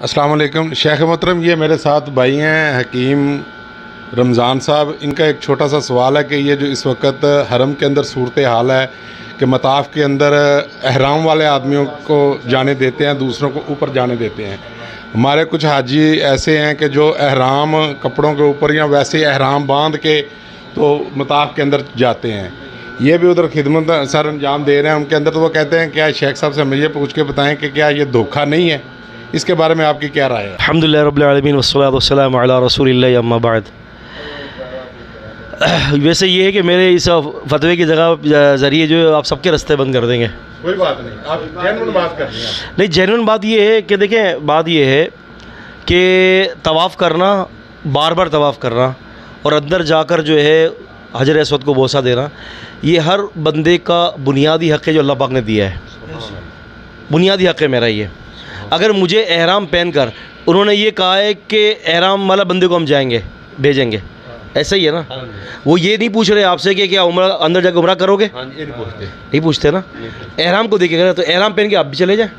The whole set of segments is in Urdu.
السلام علیکم شیخ محترم، یہ میرے ساتھ بھائی ہیں حکیم رمضان صاحب. ان کا ایک چھوٹا سا سوال ہے کہ یہ جو اس وقت حرم کے اندر صورت حال ہے کہ مطاف کے اندر احرام والے آدمیوں کو جانے دیتے ہیں، دوسروں کو اوپر جانے دیتے ہیں. ہمارے کچھ حاجی ایسے ہیں کہ جو احرام کپڑوں کے اوپر یا ویسے احرام باندھ کے تو مطاف کے اندر جاتے ہیں. یہ بھی ادھر خدمت سر انجام دے رہے ہیں ان کے اندر. تو وہ کہتے ہیں کیا شیخ صاحب سے ہمیں یہ پوچھ کے بتائیں کہ کیا یہ دھوکہ نہیں ہے؟ اس کے بارے میں آپ کی کیا رائے ہے؟ الحمدللہ رب العالمین والصلاۃ والسلام علی رسول اللہ اما بعد. ویسے یہ ہے کہ میرے اس فتوے کی جگہ ذریعے جو آپ سب کے رستے بند کر دیں گے. کوئی بات نہیں، آپ جینوئن بات کر رہے ہیں. نہیں، جینوئن بات یہ ہے کہ دیکھیں، بات یہ ہے کہ طواف کرنا، بار بار طواف کرنا اور اندر جا کر جو ہے حجر اسود کو بوسہ دینا، یہ ہر بندے کا بنیادی حق ہے جو اللہ پاک نے دیا ہے. بنیادی حق ہے میرا یہ. اگر مجھے احرام پہن کر انہوں نے یہ کہا ہے کہ احرام والا بندے کو ہم جائیں گے بھیجیں گے، ایسا ہی ہے نا. وہ یہ نہیں پوچھ رہے آپ سے کہ کیا عمرہ اندر جا کے عمرہ کرو گے، نہیں پوچھتے نا. احرام کو دیکھے گا تو احرام پہن کے آپ بھی چلے جائیں.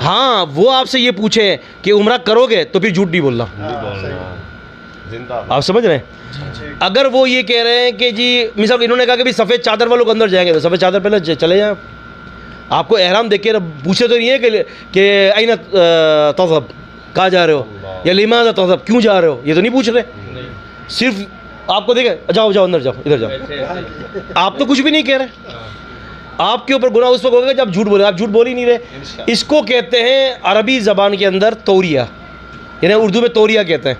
ہاں، وہ آپ سے یہ پوچھے کہ عمرہ کرو گے تو پھر جھوٹ نہیں بولنا. آپ سمجھ رہے ہیں؟ اگر وہ یہ کہہ رہے ہیں کہ جی مثال انہوں نے کہا کہ بھی سفید چادر والوں کو اندر جائیں گے تو سفید چادر پہلے چلے جائیں. آپ کو احرام دیکھ کے پوچھے تو نہیں ہے کہ این تذهب، کہاں جا رہے ہو، یا لماذا تذهب، کیوں جا رہے ہو، یہ تو نہیں پوچھ رہے. صرف آپ کو دیکھیں جاؤ جاؤ اندر جاؤ، ادھر جاؤ. آپ تو کچھ بھی نہیں کہہ رہے. آپ کے اوپر گناہ اس وقت ہوگا جب جھوٹ بولے. آپ جھوٹ بول ہی نہیں رہے. اس کو کہتے ہیں عربی زبان کے اندر توریہ، یعنی اردو میں توریہ کہتے ہیں.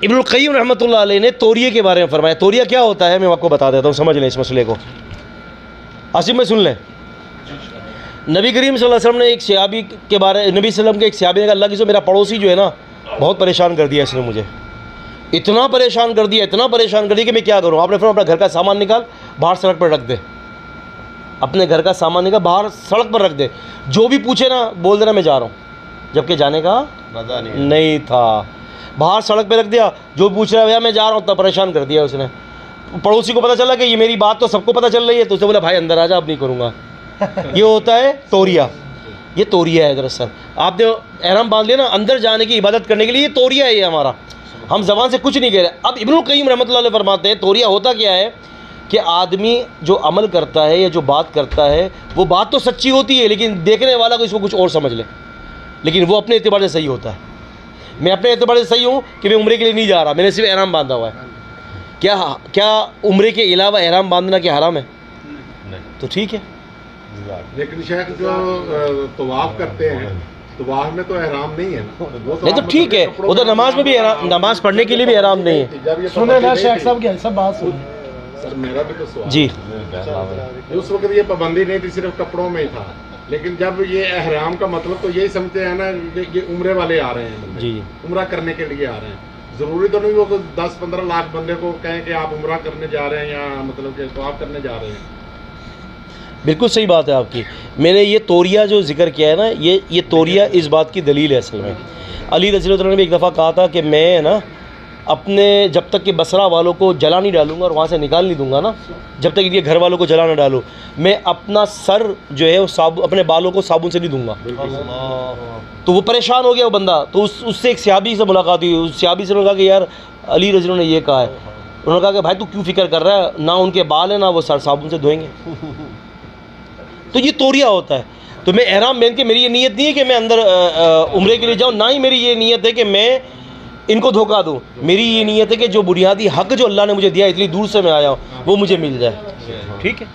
ابن القیم رحمۃ اللہ علیہ نے توریہ کے بارے میں فرمایا. توریہ کیا ہوتا ہے میں آپ کو بتا دیتا ہوں، سمجھ لیں اس مسئلے کو. آصف میں سن لیں. نبی کریم صلی اللہ علیہ وسلم نے ایک صحابی کے بارے نبی صلی اللہ علیہ وسلم کے ایک صحابی نے کہا اللہ کی سو میرا پڑوسی جو ہے نا بہت پریشان کر دیا، اس نے مجھے اتنا پریشان کر دیا کہ میں کیا کروں. آپ نے فرمایا اپنا گھر کا سامان نکال باہر سڑک پر رکھ دے. اپنے گھر کا سامان نکال باہر سڑک پر رکھ دے. جو بھی پوچھے نا بول دینا میں جا رہا ہوں، جبکہ جانے کا نہیں تھا. باہر سڑک پہ رکھ دیا. جو پوچھ رہا ہے بھیا میں جا رہا ہوں، اتنا پریشان کر دیا اس نے. پڑوسی کو پتہ چلا کہ یہ میری بات تو سب کو پتہ چل رہی ہے، تو اسے بولا بھائی اندر آ جا، اب نہیں کروں گا. یہ ہوتا ہے توریہ. یہ توریہ ہے دراصل. آپ نے احرام باندھ لیا نا اندر جانے کی عبادت کرنے کے لیے، یہ توریہ ہے. یہ ہمارا ہم زبان سے کچھ نہیں کہہ رہے. اب ابن القیم رحمۃ اللہ علیہ فرماتے ہیں توریہ ہوتا کیا ہے کہ آدمی جو عمل کرتا ہے یا جو بات کرتا ہے وہ بات تو سچی ہوتی ہے لیکن دیکھنے والا کو اس کو کچھ اور سمجھ لے، لیکن وہ اپنے اعتبار سے صحیح ہوتا ہے. میں اپنے اعتبار سے صحیح ہوں کہ میں عمرے کے لیے نہیں جا رہا، میں نے صرف احرام باندھا ہوا ہے. کیا عمرے کے علاوہ احرام باندھنا کیا حرام ہے؟ تو ٹھیک ہے. لیکن شیخ جو طواف کرتے ہیں طواف میں تو احرام نہیں ہے نا. نہیں تو ٹھیک ہے، ادھر نماز میں بھی نماز پڑھنے کے لیے بھی احرام نہیں ہے. سنیں نا شیخ صاحب کی سب بات سنیں. سر میرا بھی تو سوال جی. اس وقت یہ پابندی نہیں تھی، صرف کپڑوں میں ہی تھا. لیکن جب یہ احرام کا مطلب تو یہی سمجھتے ہیں نا کہ یہ عمرے والے آ رہے ہیں، جی عمرہ کرنے کے لیے آ رہے ہیں. ضروری تو نہیں وہ 10-15 لاکھ بندے کو کہیں کہ آپ عمرہ کرنے جا رہے ہیں یا مطلب کہ طواف کرنے جا رہے ہیں. بالکل صحیح بات ہے آپ کی. میں نے یہ توریہ جو ذکر کیا ہے نا، یہ توریہ اس بات کی دلیل ہے. اصل میں علی رضی اللہ عنہ نے بھی ایک دفعہ کہا تھا کہ میں نا اپنے جب تک کہ بصرہ والوں کو جلا نہیں ڈالوں گا اور وہاں سے نکال نہیں دوں گا نا، جب تک ان کے گھر والوں کو جلا نہ ڈالوں، میں اپنا سر جو ہے وہ اپنے بالوں کو صابن سے نہیں دوں گا. تو وہ پریشان ہو گیا وہ بندہ. تو اس سے ایک صحابی سے ملاقات ہوئی. اس صحابی سے نے کہا کہ یار علی رضی اللہ نے یہ کہا ہے. انہوں نے کہا کہ بھائی تو کیوں فکر کر رہا ہے، نہ ان کے بال ہیں نہ وہ سر صابن سے دھوئیں گے. تو یہ توریہ ہوتا ہے. تو میں احرام پہن کے میری یہ نیت نہیں ہے کہ میں اندر عمرے کے لیے جاؤں، نہ ہی میری یہ نیت ہے کہ میں ان کو دھوکہ دوں. میری یہ نیت ہے کہ جو بنیادی حق جو اللہ نے مجھے دیا اتنی دور سے میں آیا ہوں وہ مجھے مل جائے. ٹھیک ہے.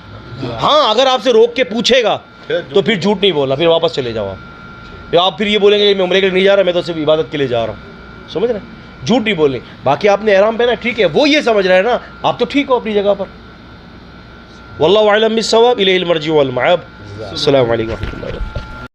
ہاں اگر آپ سے روک کے پوچھے گا تو پھر جھوٹ نہیں بولنا، پھر واپس چلے جاؤ. آپ پھر یہ بولیں گے کہ میں عمرے کے لیے نہیں جا رہا، میں تو صرف عبادت کے لیے جا رہا ہوں. سمجھ رہے ہیں؟ جھوٹ نہیں بولنی. باقی آپ نے احرام پہنا ٹھیک ہے، وہ یہ سمجھ رہے ہیں نا آپ تو ٹھیک ہو اپنی جگہ پر. واللہ اعلم بالصواب، الیہ المرجع والمآب. السلام علیکم ورحمۃ اللہ.